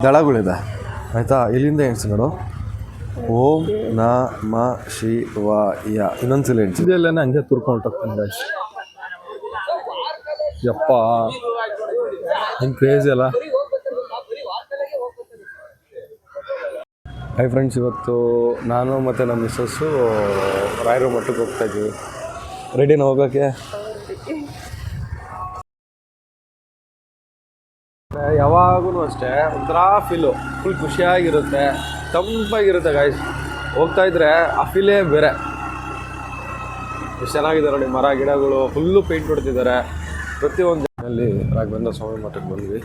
ದಳಗಳಿದೆ ಆಯಿತಾ. ಇಲ್ಲಿಂದ ಎಣಿಸಿ ನೋಡು. ಓಂ ನಮ ಶಿವಾಯ. ಇನ್ನೊಂದ್ಸಲ ಎಣಿಸಿ. ಇದೆಲ್ಲ ಹಂಗೆ ತುರ್ಕೊಂಡು ಹೋಗ್ತಾನೆ ಗಾಯ್ಸ್. ಯಪ್ಪ ಹಿಂಗೆ ಕ್ರೇಜಿ ಅಲ್ಲ. ಹೈ ಫ್ರೆಂಡ್ಸ್, ಇವತ್ತು ನಾನು ಮತ್ತು ನಮ್ಮ ಮಿಸ್ಸಸ್ಸು ರಾಯರ ಮಠಕ್ಕೆ ಹೋಗ್ತಾಯಿದ್ದೀವಿ. ರೆಡಿನ ಹೋಗೋಕ್ಕೆ? ಯಾವಾಗೂ ಅಷ್ಟೇ ಒಂಥರ ಫುಲ್ ಖುಷಿಯಾಗಿರುತ್ತೆ, ತಂಪಾಗಿರುತ್ತೆ ಗಾಯ್ಸ್. ಹೋಗ್ತಾಯಿದ್ರೆ ಆ ಫೀಲೇ ಬೇರೆ. ಎಷ್ಟು ಚೆನ್ನಾಗಿದೆ ನೋಡಿ, ಮರ ಗಿಡಗಳು ಫುಲ್ಲು ಪೇಂಟ್ ಹೊಡ್ತಿದ್ದಾರೆ ಪ್ರತಿಯೊಂದು ಜಾಗದಲ್ಲಿ. ರಾಘವೇಂದ್ರ ಸ್ವಾಮಿ ಮಠಕ್ಕೆ ಬಂದ್ವಿ.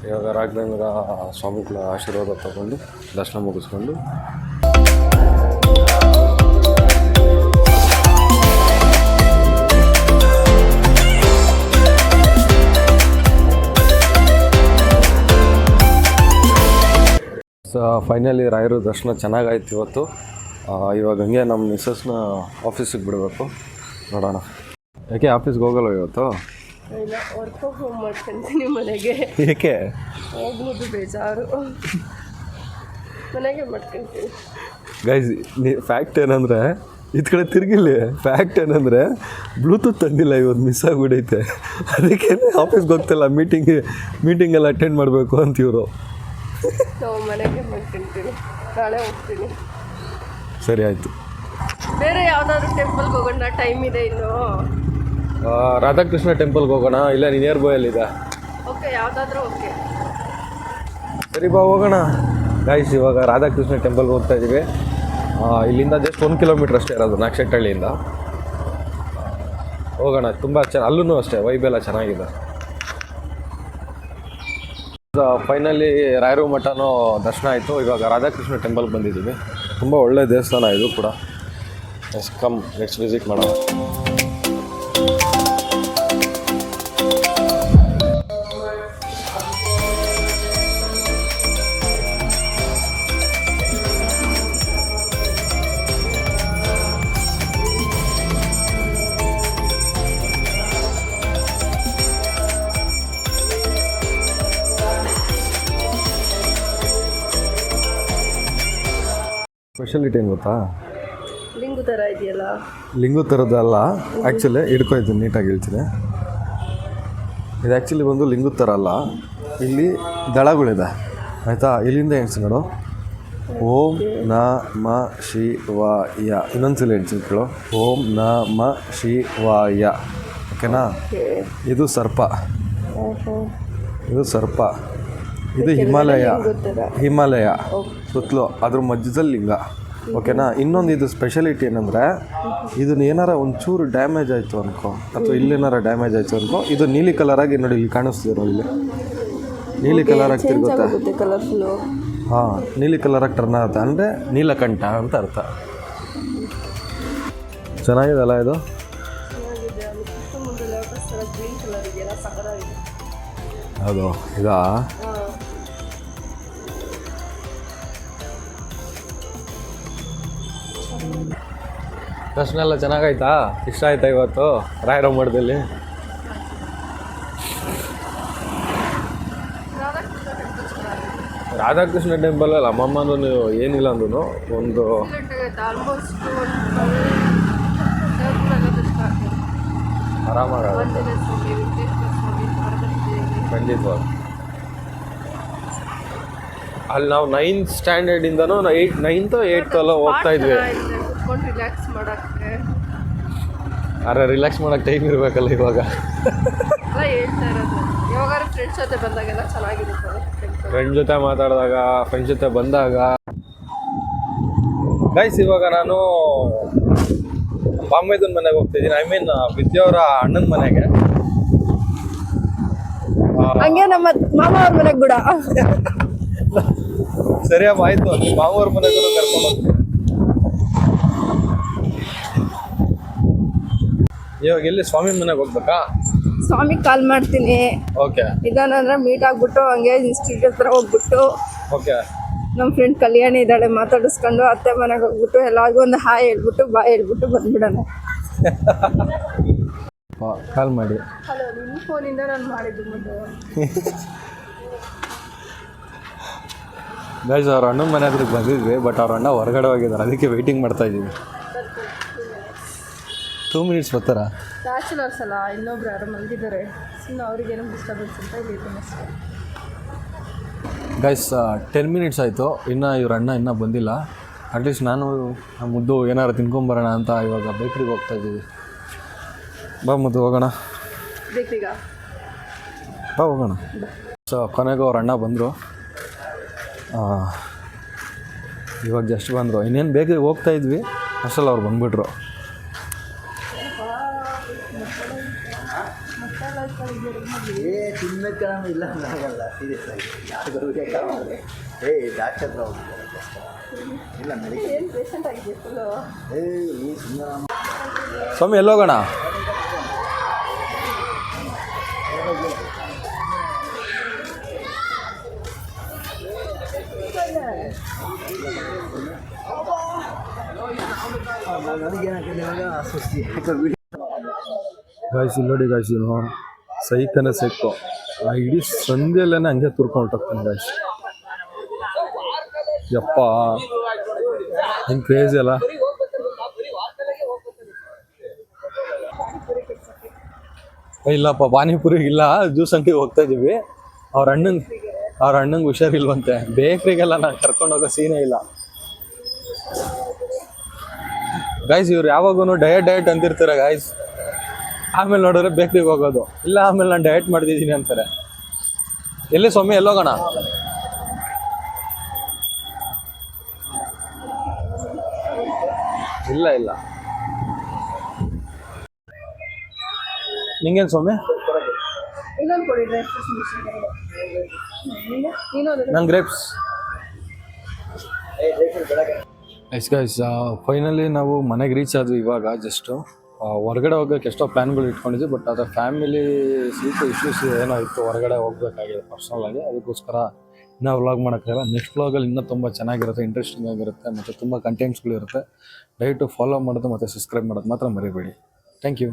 ಇವಾಗ ರಾಘವೇಂದ್ರ ಸ್ವಾಮಿಗಳ ಆಶೀರ್ವಾದ ತಗೊಂಡು ದರ್ಶನ ಮುಗಿಸ್ಕೊಂಡು ಫೈನಲಿ ರಾಯರು ದರ್ಶನ ಚೆನ್ನಾಗಾಯ್ತು ಇವತ್ತು. ಇವಾಗ ಹಂಗೆ ನಮ್ಮ ಮಿಸ್ಸಸ್ನ ಆಫೀಸಿಗೆ ಬಿಡಬೇಕು. ನೋಡೋಣ. ಯಾಕೆ ಆಫೀಸ್ಗೆ ಹೋಗಲ್ಲ ಇವತ್ತು? ಇಲ್ಲ, ವರ್ಕ್ ಹೋಮ್ ಮಾಡ್ಕೊಂತೀನಿ ಮನೆಗೆ. ಏಕೆ? ಹೋಗ್ಬೋದು, ಬೇಜಾರು. ಮನೆಗೆ ಮಾಡ್ಕೊಂತೀನಿ ಗೈಸ್. ಫ್ಯಾಕ್ಟ್ ಏನಂದರೆ, ಇದು ಕಡೆ ತಿರುಗಿಲ್ಲ. ಫ್ಯಾಕ್ಟ್ ಏನಂದರೆ ಬ್ಲೂಟೂತ್ ತಂದಿಲ್ಲ ಇವತ್ತು, ಮಿಸ್ ಆಗಿಬಿಡೈತೆ. ಅದಕ್ಕೆ ಆಫೀಸ್ಗೆ ಹೋಗ್ತಿಲ್ಲ. ಮೀಟಿಂಗೆಲ್ಲ ಅಟೆಂಡ್ ಮಾಡಬೇಕು ಅಂತ ಇವರು. ನಾವು ಮನೆಗೆ ಮಾಡ್ಕೊಂತೀನಿ, ನಾಳೆ ಹೋಗ್ತೀನಿ. ಸರಿ ಆಯಿತು. ಬೇರೆ ಯಾವುದಾದ್ರೂ ಟೆಂಪಲ್ಗೆ ಹೋಗೋಣ, ಟೈಮ್ ಇದೆ ಇನ್ನು. ರಾಧಾಕೃಷ್ಣ ಟೆಂಪಲ್ಗೆ ಹೋಗೋಣ, ಇಲ್ಲ ನಿಯರ್ ಬೈಯಲ್ಲಿದೆ. ಓಕೆ, ಯಾವುದಾದ್ರೂ ಓಕೆ. ಸರಿ ಬಾ ಹೋಗೋಣ ಗಾಯ್ಸ್. ಇವಾಗ ರಾಧಾಕೃಷ್ಣ ಟೆಂಪಲ್ಗೆ ಹೋಗ್ತಾ ಇದ್ದೀವಿ. ಇಲ್ಲಿಂದ ಜಸ್ಟ್ 1 ಕಿಲೋಮೀಟ್ರ್ ಅಷ್ಟೇ ಇರೋದು, ನಾಗಶೆಟ್ಟಹಳ್ಳಿಯಿಂದ. ಹೋಗೋಣ. ತುಂಬ ಅಲ್ಲೂ ಅಷ್ಟೇ ವೈಬೆಲ್ಲ ಚೆನ್ನಾಗಿದೆ. ಫೈನಲಿ ರಾಯರು ಮಠನೂ ದರ್ಶನ ಆಯಿತು. ಇವಾಗ ರಾಧಾಕೃಷ್ಣ ಟೆಂಪಲ್ಗೆ ಬಂದಿದ್ದೀವಿ. ತುಂಬ ಒಳ್ಳೆಯ ದೇವಸ್ಥಾನ ಇದು ಕೂಡ. ಕಮ್, ನೆಕ್ಸ್ಟ್ ವಿಸಿಟ್ ಮಾಡೋಣ. ಸ್ಪೆಷಾಲಿಟಿ ಏನು ಗೊತ್ತಾ? ಲಿಂಗು ಥರ ಇದೆಯಲ್ಲ. ಲಿಂಗು ಥರದ್ದಲ್ಲ ಆ್ಯಕ್ಚುಲಿ. ಹಿಡ್ಕೊಯ್ತೀನಿ, ನೀಟಾಗಿ ಹೇಳ್ತೀನಿ. ಇದು ಆ್ಯಕ್ಚುಲಿ ಬಂದು ಲಿಂಗು ಥರ ಅಲ್ಲ. ಇಲ್ಲಿ ದಳಗಳಿದೆ ಆಯಿತಾ. ಇಲ್ಲಿಂದ ಎಣಿಸಿ ನೋಡು. ಓಂ ನಮ ಶಿವಾಯ. ಇನ್ನೊಂದ್ಸಲ ಎಣಿಸಿ ಕೇಳು. ಓಂ ನಮ ಶಿವಾಯ. ಓಕೆನಾ? ಇದು ಸರ್ಪ. ಇದು ಹಿಮಾಲಯ ಸುತ್ತಲೂ ಅದ್ರ ಮಧ್ಯದಲ್ಲಿ ಲಿಂಗ. ಓಕೆನಾ? ಇನ್ನೊಂದು ಇದು ಸ್ಪೆಷಾಲಿಟಿ ಏನಂದರೆ, ಇದನ್ನ ಏನಾರ ಒಂಚೂರು ಡ್ಯಾಮೇಜ್ ಆಯಿತು ಅನ್ಕೋ, ಅಥವಾ ಇಲ್ಲೇನಾರ ಡ್ಯಾಮೇಜ್ ಆಯಿತು ಅನ್ಕೋ, ಇದು ನೀಲಿ ಕಲರಾಗಿ ನೋಡಿ, ಇಲ್ಲಿ ಕಾಣಿಸ್ತಿರೋ ಇಲ್ಲಿ ನೀಲಿ ಕಲರಾಗಿ ತಿರುಗುತ್ತೆ. ಕಲರ್ಫುಲ್ಲು. ಹಾಂ, ನೀಲಿ ಕಲರಾಗಿ ಟರ್ನ್ ಆಗುತ್ತೆ. ಅಂದರೆ ನೀಲಕಂಠ ಅಂತ ಅರ್ಥ. ಚೆನ್ನಾಗಿದೆಲ್ಲ ಇದು. ಹೌದು, ಇದಾ? ದರ್ಶನ ಎಲ್ಲ ಚೆನ್ನಾಗಾಯ್ತಾ? ಇಷ್ಟ ಆಯ್ತಾ ಇವತ್ತು ರಾಯರ ಮಠದಲ್ಲಿ? ರಾಧಾಕೃಷ್ಣ ಟೆಂಪಲ್ ಅಲ್ಲ ಅಮ್ಮಮ್ಮನೂ ಏನಿಲ್ಲ ಅಂದ್ರೂ ಒಂದು ಆರಾಮಾಗುತ್ತೆ. ಖಂಡಿತವಾಗಿ. ಅಲ್ಲಿ ನಾವು 9th ಸ್ಟ್ಯಾಂಡರ್ಡಿಂದನೂ 9th 8th ಹೋಗ್ತಾ ಇದ್ವಿ. ಅರೆ ರಿಲ್ಯಾಕ್ಸ್ ಮಾಡೋಕ್ಕೆ ಟೈಮ್ ಇರಬೇಕಲ್ಲ ಇವಾಗ. ಫ್ರೆಂಡ್ ಜೊತೆ ಮಾತಾಡಿದಾಗ, ಫ್ರೆಂಡ್ಸ್ ಜೊತೆ ಬಂದಾಗ. ಗೈಸ್, ಇವಾಗ ನಾನು ಬಾಂಬೆದನ್ ಮನೆಗೆ ಹೋಗ್ತಿದ್ದೀನಿ. ಐ ಮೀನ್ ವಿದ್ಯಾವರ ಅಣ್ಣನ ಮನೆಗೆ. ಹಂಗೆ ನಮ್ಮ ಮಾಮ ಅವ್ರ ಮನೆಗೆ ಕೂಡ. ಸರಿಯಪ್ಪ, ಆಯ್ತು. ಮಾವ ಅವ್ರ ಮನೆಗೂ ಕರ್ಕೊಂಡು ಹೋಗ್ತೀನಿ. ಇವಾಗ ಎಲ್ಲಿ ಸ್ವಾಮಿ ಮನೆಗೆ ಹೋಗ್ಬೇಕಾ? ಸ್ವಾಮಿ ಕಾಲ್ ಮಾಡ್ತೀನಿ. ಓಕೆ. ಇದಾನಂದ್ರೆ ಮೀಟ್ ಆಗ್ಬಿಟ್ಟು ಹಂಗೆ ಇನ್ಸ್ಟಿಟ್ಯೂಟ್ ಹತ್ರ ಹೋಗ್ಬಿಟ್ಟು, ಓಕೆ, ನಮ್ಮ ಫ್ರೆಂಡ್ ಕಲ್ಯಾಣಿ ಇದ್ದಾಳೆ, ಮಾತಾಡಿಸ್ಕೊಂಡು ಅತ್ತೆ ಮನೆಗೆ ಹೋಗ್ಬಿಟ್ಟು ಎಲ್ಲರಿಗೂ ಒಂದು ಹಾಯ್ ಹೇಳ್ಬಿಟ್ಟು ಬಾಯ್ ಹೇಳ್ಬಿಟ್ಟು ಬಂದ್ಬಿಡೋಣ. ಕಾಲ್ ಮಾಡಿ. ಹಲೋ, ನಿಮ್ಮ ಫೋನಿಂದ ನಾನು ಮಾಡಿದ್ದು ಮತ್ತೆ. ಗೈಸ್ ಅವ್ರ ಅಣ್ಣನ ಮನೆ ಹತ್ರಕ್ಕೆ ಬಂದಿದ್ವಿ, ಬಟ್ ಅವ್ರ ಅಣ್ಣ ಹೊರಗಡೆ ಹೋಗಿದ್ದಾರೆ, ಅದಕ್ಕೆ ವೆಯ್ಟಿಂಗ್ ಮಾಡ್ತಾ ಇದ್ದೀವಿ. 2 ಮಿನಿಟ್ಸ್ ಬರ್ತಾರಾ? ಬ್ಯಾಚುಲರ್ಸ್ ಅಲ್ಲ, ಇನ್ನೊಬ್ರು ಯಾರು ಮಲಗಿದ್ದಾರೆ, ಸುಮ್ಮನೆ ಅವ್ರಿಗೇನೋ ಡಿಸ್ಟರ್ಬೆನ್ಸ್ ಅಂತ ಇಲ್ಲಿ ಅಷ್ಟೇ. ಗೈಸ್ 10 ಮಿನಿಟ್ಸ್ ಆಯಿತು, ಇನ್ನು ಇವ್ರ ಅಣ್ಣ ಇನ್ನೂ ಬಂದಿಲ್ಲ. ಅಟ್ಲೀಸ್ಟ್ ನಾನು ಮುದ್ದು ಏನಾರು ತಿನ್ಕೊಂಬರೋಣ ಅಂತ ಇವಾಗ ಬೇಕ್ರಿಗೆ ಹೋಗ್ತಾ ಇದ್ದೀವಿ. ಬಾ ಮುದ್ದು ಹೋಗೋಣ, ಬೇಕ್ರಿಗ ಬಾ ಹೋಗೋಣ. ಸೊ ಕೊನೆಗೂ ಅವ್ರ ಅಣ್ಣ ಬಂದರು, ಇವಾಗ ಜಸ್ಟ್ ಬಂದರು. ಇನ್ನೇನು ಬೇಕ್ರಿಗೆ ಹೋಗ್ತಾ ಇದ್ವಿ ಅಷ್ಟರಲ್ಲಿ ಅವ್ರು ಬಂದುಬಿಟ್ರು. ಇಲ್ಲ ಆಗಲ್ಲ, ಸೀರಿಯಸ್ ಆಗಿ ಡಾಕ್ಟರ್ ಇಲ್ಲ ಏನು ಪೇಷಂಟ್ ಆಗಿದೆ ಫುಲ್ಲು. ಸ್ವಾಮಿ ಎಲ್ಲೋಗೋಣ? ಗಾಯ್ಸ್ ಇಲ್ಲಿ ನೋಡಿ ಗಾಯ್ಸ್, ಇವನು ಸೈಕನೇ ಸೈಕು, ಆ ಇಡೀ ಸಂಧ್ಯೆಲ್ಲೇ ಹಂಗೆ ತುರ್ಕೊಂಡು ಹೊರ್ಟೋಗ್ತಾನೆ ಗಾಯ್ಸ್. ಯಪ್ಪ ಹಿಂಗೆ ಕ್ರೇಜಿ ಅಲ್ಲ. ಇಲ್ಲಪ್ಪ ಪಾನಿಪುರಿಗೆ ಇಲ್ಲ, ಜ್ಯೂಸ್ ಅಂಗಡಿಗೆ ಹೋಗ್ತಾ ಇದ್ದೀವಿ. ಅವ್ರ ಅಣ್ಣಂಗೆ ಹುಷಾರಿಲ್ವಂತೆ, ಬೇಕ್ರಿಗೆಲ್ಲ ನಾನು ಕರ್ಕೊಂಡು ಹೋಗೋ ಸೀನೇ ಇಲ್ಲ. ಗಾಯ್ಸ್ ಇವ್ರು ಯಾವಾಗೂ ಡಯಟ್ ಅಂತಿರ್ತಾರೆ ಗಾಯ್ಸ್, ಆಮೇಲೆ ನೋಡಿದ್ರೆ ಬೇಕ್ರಿಗೆ ಹೋಗೋದು ಇಲ್ಲ, ಆಮೇಲೆ ನಾನು ಡಯಟ್ ಮಾಡ್ತಿದ್ದೀನಿ ಅಂತಾರೆ. ಎಲ್ಲಿ ಸ್ವಾಮಿ ಎಲ್ಲೋಗೋಣ? ಇಲ್ಲ ಇಲ್ಲ, ನಿಂಗೇನು ಸ್ವಾಮಿ? ಇನ್ನೊಂದು ಕೊಡಿ ಡ್ರೈ ಫ್ರೂಟ್ಸ್ ಮಿಕ್ಸ್. ನಂಗೆ ಗ್ರೇಪ್ಸ್. ಗೈಸ್ ಫೈನಲಿ ನಾವು ಮನೆಗೆ ರೀಚ್ ಆದ್ವಿ ಇವಾಗ. ಜಸ್ಟು ಹೊರಗಡೆ ಹೋಗೋಕ್ಕೆ ಎಷ್ಟೋ ಪ್ಲ್ಯಾನ್ಗಳು ಇಟ್ಕೊಂಡಿದ್ವಿ, ಬಟ್ ಅದರ ಫ್ಯಾಮಿಲಿ ಸ್ವಲ್ಪ ಇಶ್ಯೂಸ್ ಏನೋ ಇತ್ತು, ಹೊರಗಡೆ ಹೋಗಬೇಕಾಗಿದೆ ಪರ್ಸ್ನಲಾಗಿ. ಅದಕ್ಕೋಸ್ಕರ ಇನ್ನೂ ವ್ಲಾಗ್ ಮಾಡೋಕ್ಕಾಗಲ್ಲ. ನೆಕ್ಸ್ಟ್ ವ್ಲಾಗಲ್ಲಿ ಇನ್ನೂ ತುಂಬ ಚೆನ್ನಾಗಿರುತ್ತೆ, ಇಂಟ್ರೆಸ್ಟಿಂಗ್ ಆಗಿರುತ್ತೆ, ಮತ್ತು ತುಂಬ ಕಂಟೆಂಟ್ಸ್ಗಳಿರುತ್ತೆ. ದಯವಿಟ್ಟು ಫಾಲೋ ಮಾಡೋದು ಮತ್ತು ಸಬ್ಸ್ಕ್ರೈಬ್ ಮಾಡೋದು ಮಾತ್ರ ಮರಿಬೇಡಿ. Thank you.